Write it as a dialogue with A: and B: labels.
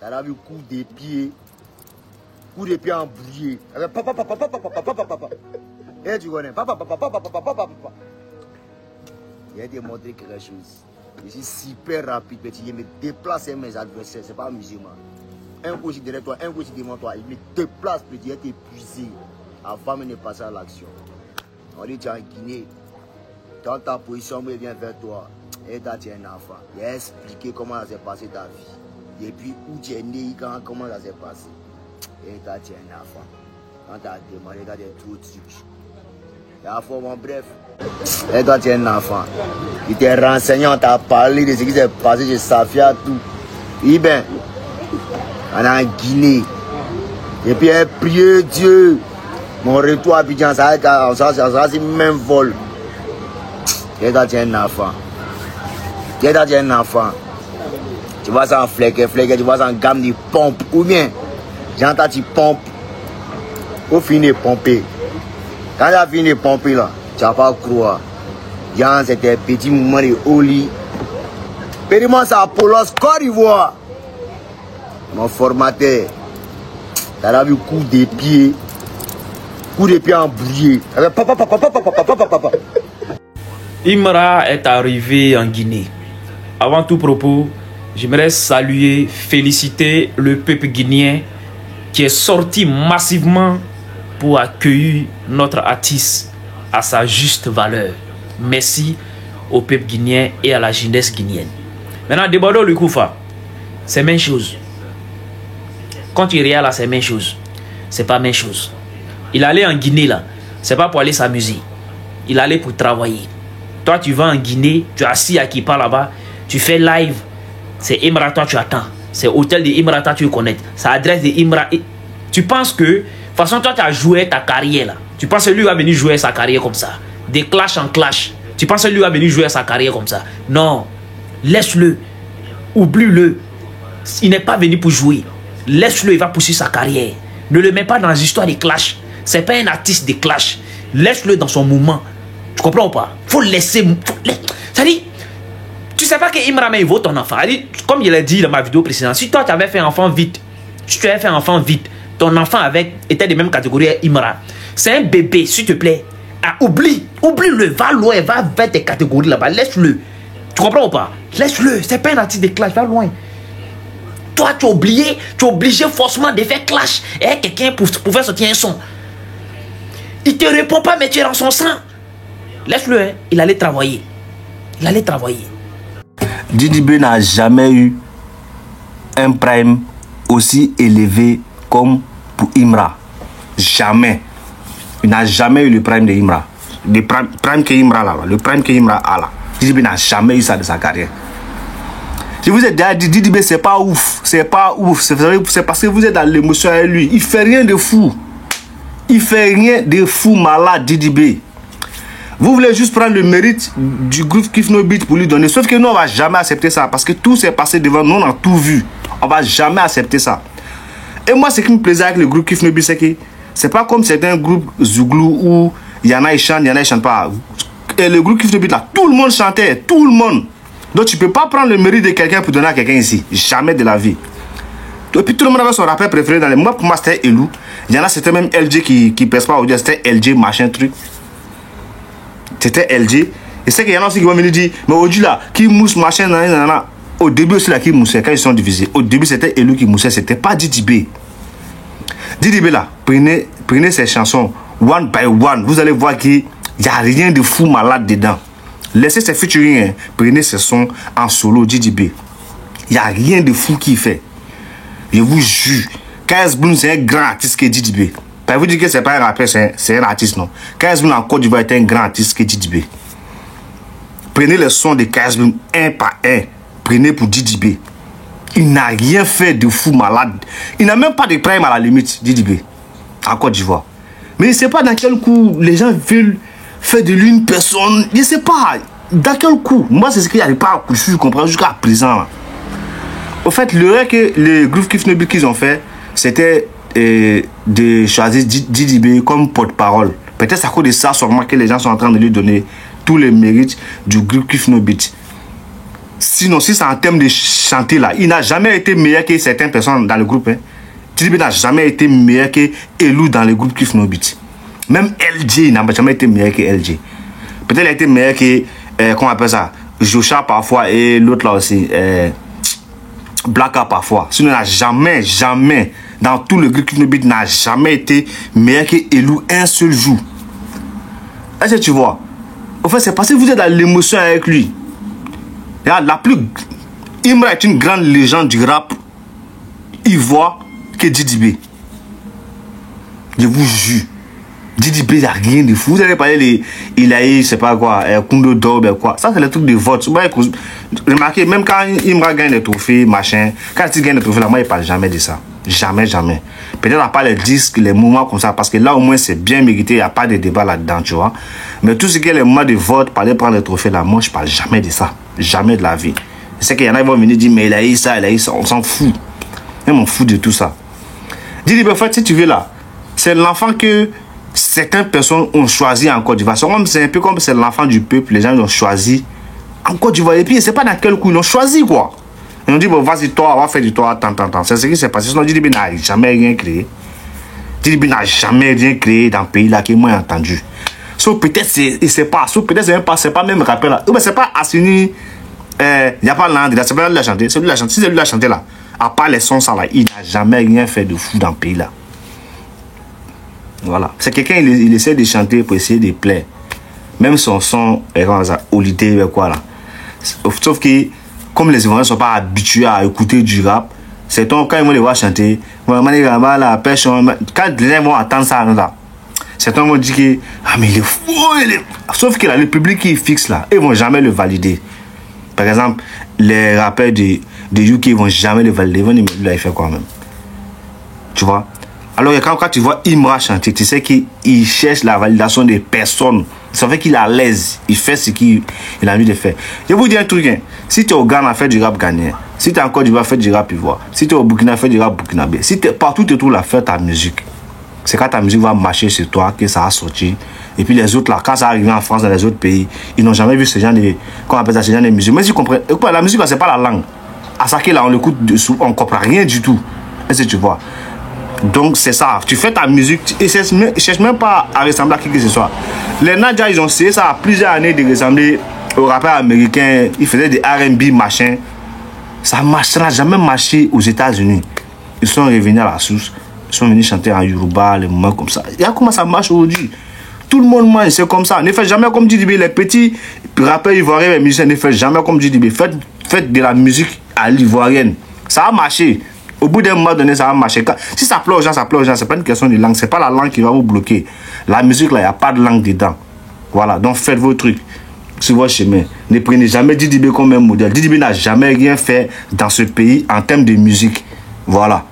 A: T'as vu coup des pieds embrouillés. Papa. Et tu connais, papa. Il a démontré quelque chose. Je suis super rapide, petit. Il me déplace mes adversaires, c'est pas musulman. Un coup derrière toi, un coup devant toi. Il me déplace, petit. Il est épuisé avant de passer à l'action. On dit, tu es en Guinée. Dans ta position, il vient vers toi. Et tu es un enfant. Il a expliqué comment ça s'est passé ta vie. Depuis où tu es né, comment ça s'est passé. Et tu es un enfant. Quand tu as demandé, tu as des trucs. Bref. Et toi, tu es un enfant. Il t'est renseigné, on t'a parlé de ce qui s'est passé chez Safia, tout. Oui, ben, on est en Guinée. Et puis, priez Dieu. Mon retour à Abidjan, ça sera le même vol. Et toi, tu es un enfant. Tu vois ça en fleck, tu vois ça en gamme de pompe. Ou bien, j'entends tu pompes. Au fini de pomper. Quand tu as fini de pomper là, tu vas pas croire. C'était un petit moment de Oli. Périmon ça à Polos, Côte d'Ivoire. Mon formateur. Tu as vu coup des pieds embrouillés. Papa.
B: Imra est arrivé en Guinée. Avant tout propos, j'aimerais saluer, féliciter le peuple guinéen qui est sorti massivement pour accueillir notre artiste à sa juste valeur. Merci au peuple guinéen et à la jeunesse guinéenne. Maintenant, Debado Lukoufa, c'est la même chose. Quand tu regardes là, c'est la même chose. C'est pas la même chose. Il allait en Guinée là, c'est pas pour aller s'amuser. Il allait pour travailler. Toi, tu vas en Guinée, tu es assis à Kipa là-bas, tu fais live. C'est Imra, toi, tu attends. C'est hôtel de Imra, toi, tu connais. C'est adresse de Imra. Tu penses que, de toute façon, toi, tu as joué ta carrière là. Tu penses que lui va venir jouer sa carrière comme ça. De clash en clash. Tu penses que lui va venir jouer sa carrière comme ça. Non. Laisse-le. Oublie-le. Il n'est pas venu pour jouer. Laisse-le, il va poursuivre sa carrière. Ne le mets pas dans les histoires de clash. C'est pas un artiste de clash. Laisse-le dans son moment. Tu comprends ou pas? Faut laisser. Ça dit, tu sais pas que Imra il vaut ton enfant. Comme il a dit dans ma vidéo précédente, si toi tu avais fait un enfant vite, ton enfant était de même catégorie Imra. C'est un bébé, s'il te plaît. Ah, oublie-le, va loin, va vers tes catégories là-bas, laisse-le. Tu comprends ou pas? Laisse-le, c'est pas un artiste de clash, va loin. Toi, tu es obligé forcément de faire clash et quelqu'un pour faire sortir un son. Il te répond pas, mais tu es dans son sang. Laisse-le, hein. Il allait travailler.
A: Didi B n'a jamais eu un prime aussi élevé comme pour Imra. Jamais. Il n'a jamais eu le prime de Imra. Le prime que Imra là. Le prime que Imra a là. Didi B n'a jamais eu ça de sa carrière. Je vous ai déjà dit, Didi B c'est pas ouf. C'est parce que vous êtes dans l'émotion avec lui. Il fait rien de fou. Malade, Didi B. Vous voulez juste prendre le mérite du groupe Kiff No Beat pour lui donner. Sauf que nous, on va jamais accepter ça. Parce que tout s'est passé devant nous, on a tout vu. On va jamais accepter ça. Et moi, ce qui me plaisait avec le groupe Kiff No Beat, c'est que c'est pas comme certains groupes Zouglou où il y en a ils chantent pas. Et le groupe Kiff No Beat là, tout le monde chantait, tout le monde. Donc tu peux pas prendre le mérite de quelqu'un pour donner à quelqu'un ici. Jamais de la vie. Et puis tout le monde avait son rappeur préféré dans les mois. Pour moi, c'était Elou. Il y en a, c'était même LG qui pèse pas aujourd'hui. C'était LG, machin, truc. C'était LG. Et c'est qu'il y en a aussi qui vont venir dire, mais aujourd'hui là, qui mousse, machin, nanana. Au début aussi là, qui moussait, quand ils sont divisés. Au début, c'était Elou qui moussait, c'était pas Didi B. Didi B là, prenez ces chansons, one by one. Vous allez voir qu'il n'y a rien de fou malade dedans. Laissez ces featuring, hein. Prenez ces sons en solo, Didi B. Il n'y a rien de fou qu'il fait. Je vous jure, KS Bloom, c'est un grand artiste que Didi B. Pas vous dire que c'est pas un rappeur, c'est un artiste, non. KS Bloom en Côte d'Ivoire est un grand artiste que Didi B. Prenez les sons de KS Bloom un par un. Prenez pour Didi B. Il n'a rien fait de fou malade. Il n'a même pas de prime à la limite, Didi B. En Côte d'Ivoire. Mais je ne sais pas dans quel coup les gens veulent faire de lui une personne. Je ne sais pas dans quel coup. Moi, c'est ce qu'il n'y avait pas à je comprends jusqu'à présent. Là. Au fait, l'erreur que le groupe Kiff No Beat qu'ils ont fait, c'était de choisir Didi B comme porte-parole. Peut-être à cause de ça, sûrement que les gens sont en train de lui donner tous les mérites du groupe Kiff No Beat. Sinon, si c'est en termes de chanter là, il n'a jamais été meilleur que certaines personnes dans le groupe. Hein. Didi B n'a jamais été meilleur que Elou dans le groupe Kiff No Beat. Même LJ n'a jamais été meilleur que LJ. Peut-être il a été meilleur que, comment on appelle ça, Jocha parfois et l'autre là aussi, Blacka parfois. Sinon, il n'a jamais, dans tout le groupe Kiff No Beat, n'a jamais été meilleur que Elou un seul jour. Est-ce que tu vois? En fait, c'est parce que vous êtes dans l'émotion avec lui. Imra est une grande légende du rap ivoire que Didi B. Je vous jure. Didi B, il n'y a rien de fou. Vous allez parler, il a eu, je sais pas quoi, Kundo Dob, quoi. Ça, c'est le truc de vote. Remarquez, même quand Imra gagne des trophées, machin, quand il gagne des trophées, là, moi, il ne parle jamais de ça. Jamais. Peut-être à part les disques, les moments comme ça, parce que là, au moins, c'est bien mérité, il n'y a pas de débat là-dedans, tu vois. Mais tout ce qui est les moments de vote, parler prendre les trophées, là, moi, je ne parle jamais de ça. Jamais de la vie. Je sais qu'il y en a qui vont venir dire, mais il a eu ça, on s'en fout. Même on fout de tout ça. Didi B, en fait, si tu veux là, c'est l'enfant que certaines personnes ont choisi en Côte d'Ivoire. C'est un peu comme c'est l'enfant du peuple, les gens l'ont choisi en Côte d'Ivoire. Et puis, c'est pas dans quel coup ils l'ont choisi, quoi. Ils ont dit, bon, vas-y, toi, on va faire du toi, tant. C'est ce qui s'est passé. Sinon, Didi B n'a jamais rien créé. Didi B n'a jamais rien créé dans le pays là, que moi j'ai entendu. Sauf peut-être, c'est pas, c'est pas même rappel là. C'est pas Assini, il n'y a pas l'un là, c'est pas lui la chanter. C'est lui la chanter. Si c'est lui la chanter là, à part les sons, ça là, il n'a jamais rien fait de fou dans le pays là. Voilà. C'est quelqu'un, il essaie de chanter pour essayer de plaire. Même son son, Holiday, quoi là. Sauf que, comme les Ivoiriens ne sont pas habitués à écouter du rap, c'est quand ils vont les voir chanter, quand les gens vont entendre ça, là, certains vont dire que, ah mais il est fou, sauf que là, le public qui est fixe là, ils ne vont jamais le valider. Par exemple, les rappeurs de UK, ils ne vont jamais le valider, ils vont dire, mais il fait quoi même. Tu vois? Alors quand tu vois Imra chanter, tu sais qu'il cherche la validation des personnes. Ça fait qu'il est à l'aise. Il fait ce qu'il a envie de faire. Je vais vous dire un truc. Hein. Si tu es au Ghana, fais du rap ghanéen. Si tu es en Côte d'Ivoire, fais du rap ivoire. Si tu es au Burkina, fais du rap burkinabé. Si tu es partout, tu trouves la fais ta musique. C'est quand ta musique va marcher sur toi que ça va sortir. Et puis les autres là, quand ça arrive en France, dans les autres pays, ils n'ont jamais vu ce genre de, comment on appelle ça, ce genre de musique. Mais si vous comprenez, la musique là, c'est pas la langue. À ça là, on l'écoute dessous, on ne comprend rien du tout. Est-ce que tu vois? Donc c'est ça, tu fais ta musique et cherche même pas à ressembler à qui que ce soit. Les Nadia, ils ont essayé ça à plusieurs années de ressembler aux rappeurs américains. Ils faisaient des R&B machin. Ça n'a jamais marché aux États-Unis. Ils sont revenus à la source. Ils sont venus chanter en Yoruba, les moments comme ça. Regarde comment ça marche aujourd'hui. Tout le monde mange, c'est comme ça. Ne faites jamais comme Didi B. Les petits rappeurs ivoiriens, les musiciens, ne faites jamais comme Didi B. Faites de la musique à l'ivoirienne. Ça a marché. Au bout d'un moment donné, ça va marcher. Si ça plaît aux gens, ça plaît aux gens. C'est pas une question de langue. C'est pas la langue qui va vous bloquer. La musique, là, il n'y a pas de langue dedans. Voilà. Donc, faites vos trucs sur votre chemin. Ne prenez jamais Didi B comme un modèle. Didi B n'a jamais rien fait dans ce pays en termes de musique. Voilà.